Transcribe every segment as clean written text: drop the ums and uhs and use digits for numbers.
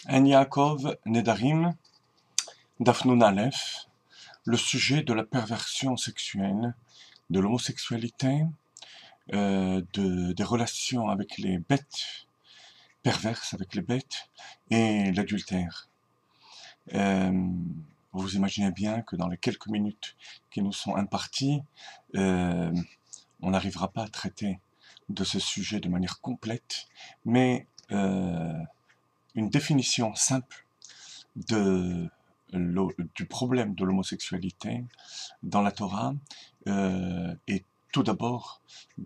Un Yaakov Nedarim, Dafnoun Aleph, le sujet de la perversion sexuelle, de l'homosexualité, des relations avec les bêtes, perverses avec les bêtes, et l'adultère. Vous imaginez bien que dans les quelques minutes qui nous sont imparties, on n'arrivera pas à traiter de ce sujet de manière complète, mais une définition simple du problème de l'homosexualité dans la Torah est tout d'abord,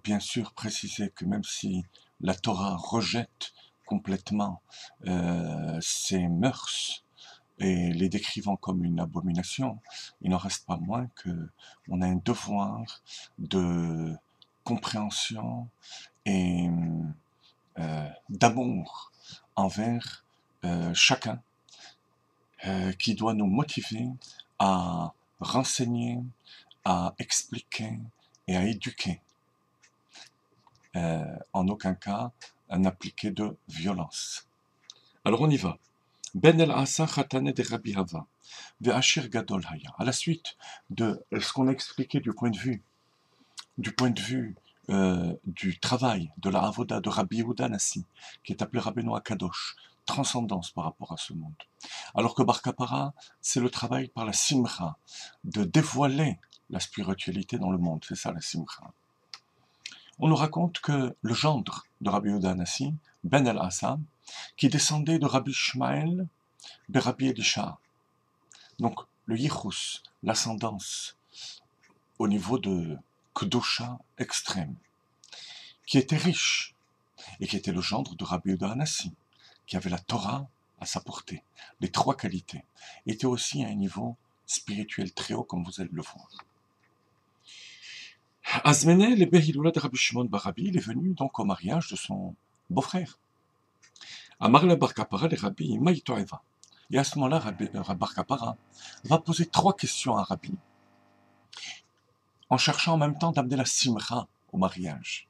bien sûr, préciser que même si la Torah rejette complètement ces mœurs et les décrivant comme une abomination, il n'en reste pas moins que on a un devoir de compréhension et d'amour envers chacun qui doit nous motiver à renseigner, à expliquer et à éduquer. En aucun cas à n'appliquer de violence. Alors on y va. Ben el Asa Khatane de Rabbi Hava, Ve'ashir Gadol Haya. À la suite de ce qu'on a expliqué du point de vue du travail, de la avoda de Rabbi Yehuda Nassi, qui est appelé Rabbeinu Akadosh, transcendance par rapport à ce monde. Alors que Bar Kapara, c'est le travail par la simcha, de dévoiler la spiritualité dans le monde, c'est ça la simcha. On nous raconte que le gendre de Rabbi Yehuda Nassi, Ben el-Asa, qui descendait de Rabbi Shmael, de Rabbi Elisha, donc le yichus, l'ascendance, au niveau de Kedusha extrême, qui était riche, et qui était le gendre de Rabbi Yehuda Nassi, qui avait la Torah à sa portée, les trois qualités, était aussi à un niveau spirituel très haut, comme vous allez le voir. Azmene, le Behilula de Rabbi Shimon bar Rabbi, il est venu donc au mariage de son beau-frère. Amar le Bar Kapara, le Rabbi Maïtoeva. Et à ce moment-là, Bar Kapara va poser trois questions à Rabbi, en cherchant en même temps d'amener la simcha au mariage.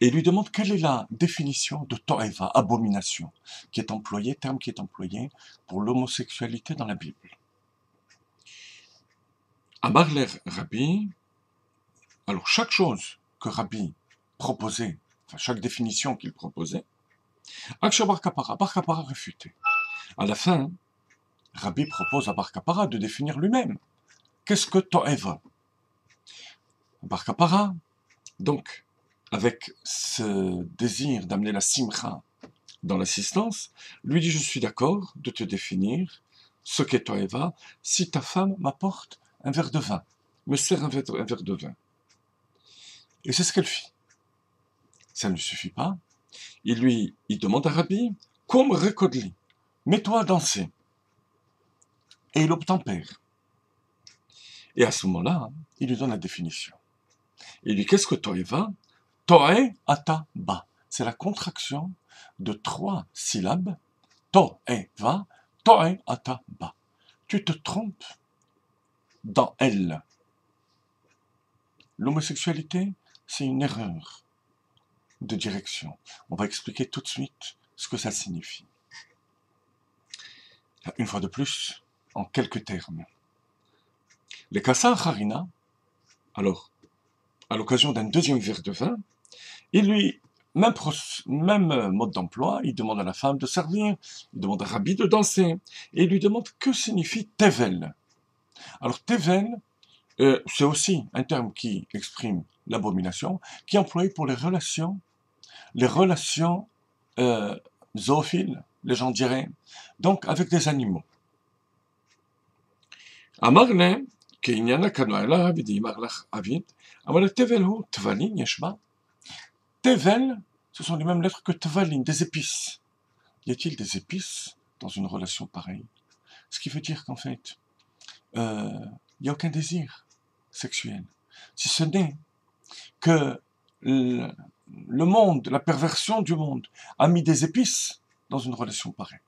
Et il lui demande quelle est la définition de To'eva, abomination, terme qui est employé pour l'homosexualité dans la Bible. Amar le Rabbi, alors chaque chose que Rabbi proposait, enfin chaque définition qu'il proposait, Aksha Bar Kapara réfutait. À la fin, Rabbi propose à Bar Kapara de définir lui-même. Qu'est-ce que To'eva? Bar Kapara, donc, avec ce désir d'amener la simcha dans l'assistance, lui dit: je suis d'accord de te définir ce qu'est To'eva si ta femme m'apporte un verre de vin, me sert un verre de vin. Et c'est ce qu'elle fit. Ça ne lui suffit pas. Il demande à Rabbi: Kom rekodli, mets-toi à danser. Et il obtempère. Et à ce moment-là, il lui donne la définition. Il dit: qu'est-ce que To'eva? To'e ata ba. C'est la contraction de trois syllabes. To'eva, To'e ata ba. Tu te trompes dans elle. L'homosexualité, c'est une erreur de direction. On va expliquer tout de suite ce que ça signifie. Une fois de plus, en quelques termes. Les Kassar Harina, alors, à l'occasion d'un deuxième verre de vin, il lui, même mode d'emploi, il demande à la femme de servir, il demande à Rabbi de danser, et il lui demande que signifie Tevel. Alors Tevel, c'est aussi un terme qui exprime l'abomination, qui est employé pour les relations zoophiles, les gens diraient, donc avec des animaux. Amarle, keinyana kanoela avidi marlach avid, amar tevel hu tvalin yeshba. Tevel, ce sont les mêmes lettres que tvalin, des épices. Y a-t-il des épices dans une relation pareille? Ce qui veut dire qu'en fait, il n'y a aucun désir sexuel. Si ce n'est que le monde, la perversion du monde, a mis des épices dans une relation pareille.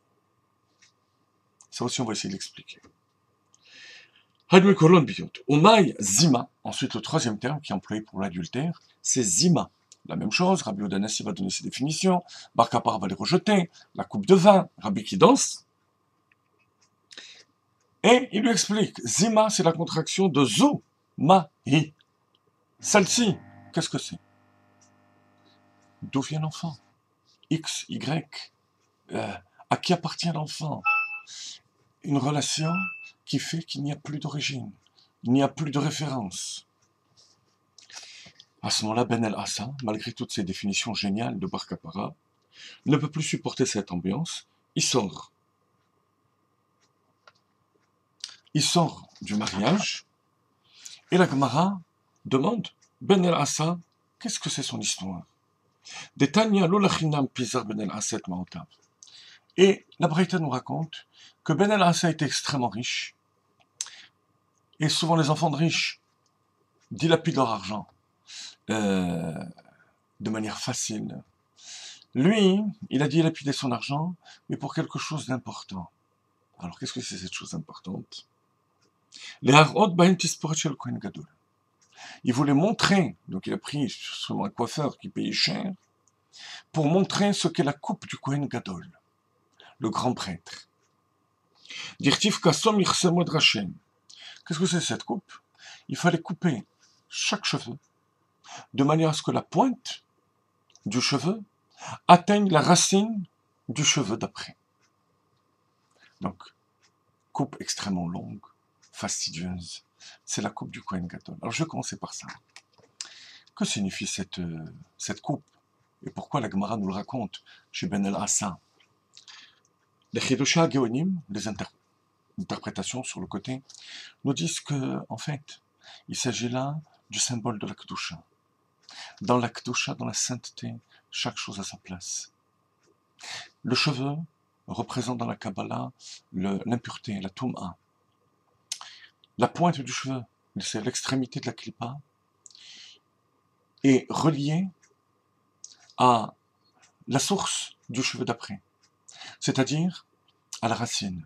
Ça aussi, on va essayer de l'expliquer. Omai zima, ensuite le troisième terme qui est employé pour l'adultère, c'est zima. la même chose, Rabbi Odanassi va donner ses définitions, Bar Kappara va les rejeter, la coupe de vin, Rabbi qui danse, et il lui explique, Zima c'est la contraction de Zou, Ma, Hi. Celle-ci, qu'est-ce que c'est? D'où vient l'enfant? X, Y, à qui appartient l'enfant? Une relation qui fait qu'il n'y a plus d'origine, il n'y a plus de référence. À ce moment-là, Ben El-Hassan, malgré toutes ces définitions géniales de Bar Kappara, ne peut plus supporter cette ambiance, il sort. Il sort du mariage, et la Gemara demande, Ben El-Hassan, qu'est-ce que c'est son histoire? Des Tanya Lolachinam Pizar Ben El-Hassan Maotab. Et la Braïta nous raconte que Ben El-Hassan était extrêmement riche, et souvent les enfants de riches dilapident leur argent de manière facile. Lui, il a dilapidé son argent, mais pour quelque chose d'important. Alors, qu'est-ce que c'est cette chose importante? Les Harod Bahem Tisporet Shel Kohen Gadol. Il voulait montrer, donc il a pris sûrement un coiffeur qui payait cher, pour montrer ce qu'est la coupe du Kohen Gadol, le grand prêtre. Dirtiv Kassom Irsemod Rachem. Qu'est-ce que c'est cette coupe? Il fallait couper chaque cheveu, de manière à ce que la pointe du cheveu atteigne la racine du cheveu d'après. Donc, coupe extrêmement longue, fastidieuse, c'est la coupe du Kohen Gadol. Alors je vais commencer par ça. Que signifie cette coupe? Et pourquoi la Gemara nous le raconte chez Ben El-Hassan? Les Chidusha Geonim, les interprétations sur le côté, nous disent que, en fait, il s'agit là du symbole de la Kedusha. Dans la Kedusha, dans la sainteté, chaque chose a sa place. Le cheveu représente dans la Kabbalah l'impureté, la Toum'a. La pointe du cheveu, c'est l'extrémité de la Klippa, est reliée à la source du cheveu d'après, c'est-à-dire à la racine.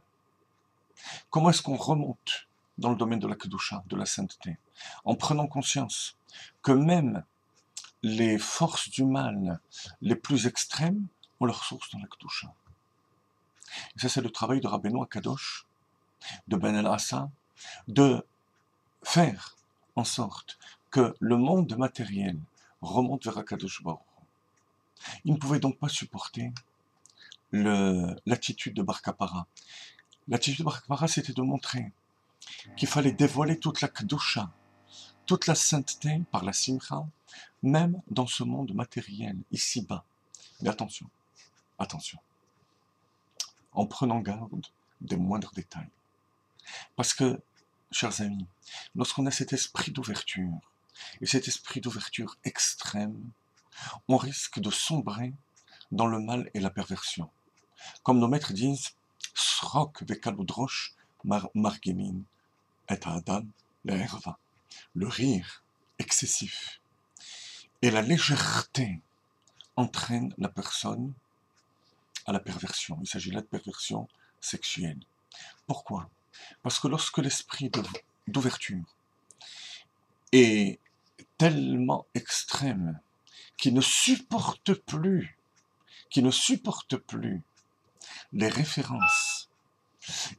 Comment est-ce qu'on remonte dans le domaine de la Kedusha, de la sainteté? En prenant conscience que même les forces du mal les plus extrêmes ont leur source dans la Kedusha. Et ça, c'est le travail de Rabbeinu Akadosh, de Ben El-Hassan, de faire en sorte que le monde matériel remonte vers Akadosh Baruch. Il ne pouvait donc pas supporter l'attitude de Bar Kappara. L'attitude de Bar Kappara, c'était de montrer qu'il fallait dévoiler toute la Kedusha, toute la sainteté par la Simcha, même dans ce monde matériel, ici-bas. Mais attention, attention, en prenant garde des moindres détails. Parce que, chers amis, lorsqu'on a cet esprit d'ouverture, et cet esprit d'ouverture extrême, on risque de sombrer dans le mal et la perversion. Comme nos maîtres disent, Srok vekaludrosh margemin et adam le'erva. Le rire excessif et la légèreté entraînent la personne à la perversion. Il s'agit là de perversion sexuelle. Pourquoi? Parce que lorsque l'esprit d'ouverture est tellement extrême qu'il ne supporte plus les références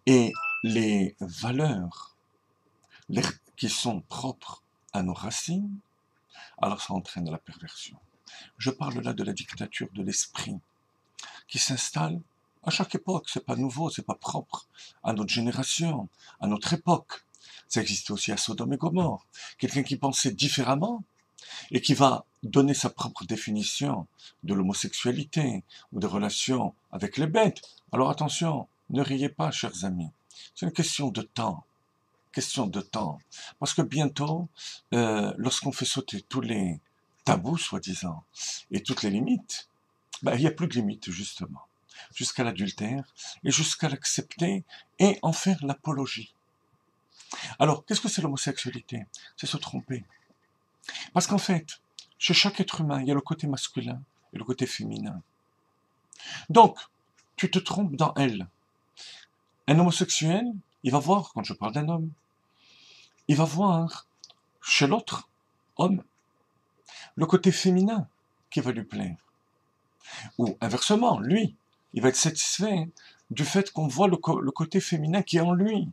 et les valeurs qui sont propres à nos racines, alors ça entraîne la perversion. Je parle là de la dictature de l'esprit qui s'installe à chaque époque. C'est pas nouveau, c'est pas propre à notre génération, à notre époque. Ça existait aussi à Sodome et Gomorrhe. Quelqu'un qui pensait différemment et qui va donner sa propre définition de l'homosexualité ou des relations avec les bêtes. Alors attention, ne riez pas, chers amis. C'est une question de temps. Question de temps. Parce que bientôt, lorsqu'on fait sauter tous les tabous, soi-disant, et toutes les limites, il n'y a plus de limites, justement. Jusqu'à l'adultère, et jusqu'à l'accepter, et en faire l'apologie. Alors, qu'est-ce que c'est l'homosexualité? C'est se tromper. Parce qu'en fait, chez chaque être humain, il y a le côté masculin et le côté féminin. Donc, tu te trompes dans elle. Un homosexuel, il va voir, quand je parle d'un homme, il va voir chez l'autre homme le côté féminin qui va lui plaire. Ou inversement, lui, il va être satisfait du fait qu'on voit le côté féminin qui est en lui.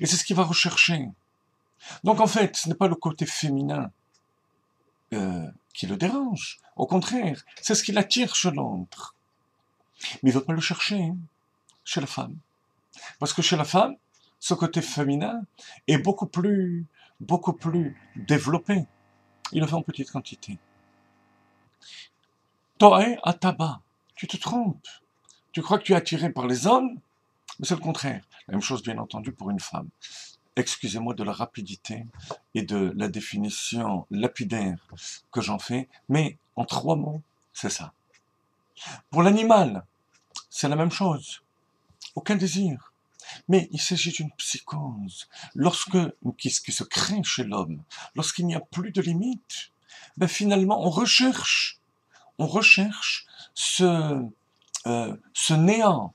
Et c'est ce qu'il va rechercher. Donc en fait, ce n'est pas le côté féminin qui le dérange. Au contraire, c'est ce qui l'attire chez l'autre. Mais il ne veut pas le chercher chez la femme. Parce que chez la femme, ce côté féminin est beaucoup plus développé. Il le fait en petite quantité. To'e ataba, tu te trompes. Tu crois que tu es attiré par les hommes, mais c'est le contraire. La même chose, bien entendu, pour une femme. Excusez-moi de la rapidité et de la définition lapidaire que j'en fais, mais en 3 mots, c'est ça. Pour l'animal, c'est la même chose. Aucun désir. Mais il s'agit d'une psychose. Qui se crée chez l'homme, lorsqu'il n'y a plus de limite, ben finalement, on recherche ce néant.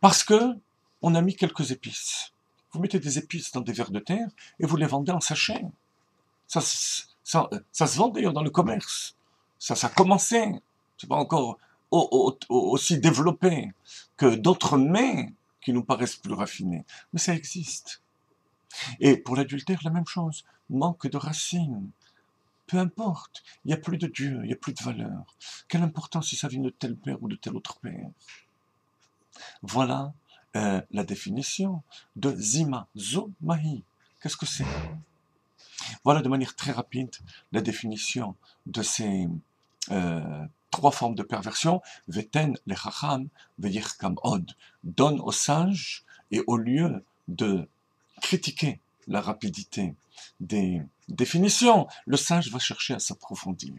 Parce que on a mis quelques épices. Vous mettez des épices dans des vers de terre et vous les vendez en sachet. Ça se vend d'ailleurs dans le commerce. Ça a commencé. C'est pas encore aussi développé que d'autres mets qui nous paraissent plus raffinés. Mais ça existe. Et pour l'adultère, la même chose. Manque de racines. Peu importe. Il n'y a plus de Dieu, il n'y a plus de valeur. Quelle importance si ça vient de tel père ou de tel autre père. Voilà la définition de Zima, Zomahi. Qu'est-ce que c'est? Voilà de manière très rapide la définition de ces 3 formes de perversion. Veten le chacham veyirkam od. Donne au sage et au lieu de critiquer la rapidité des définitions, le sage va chercher à s'approfondir.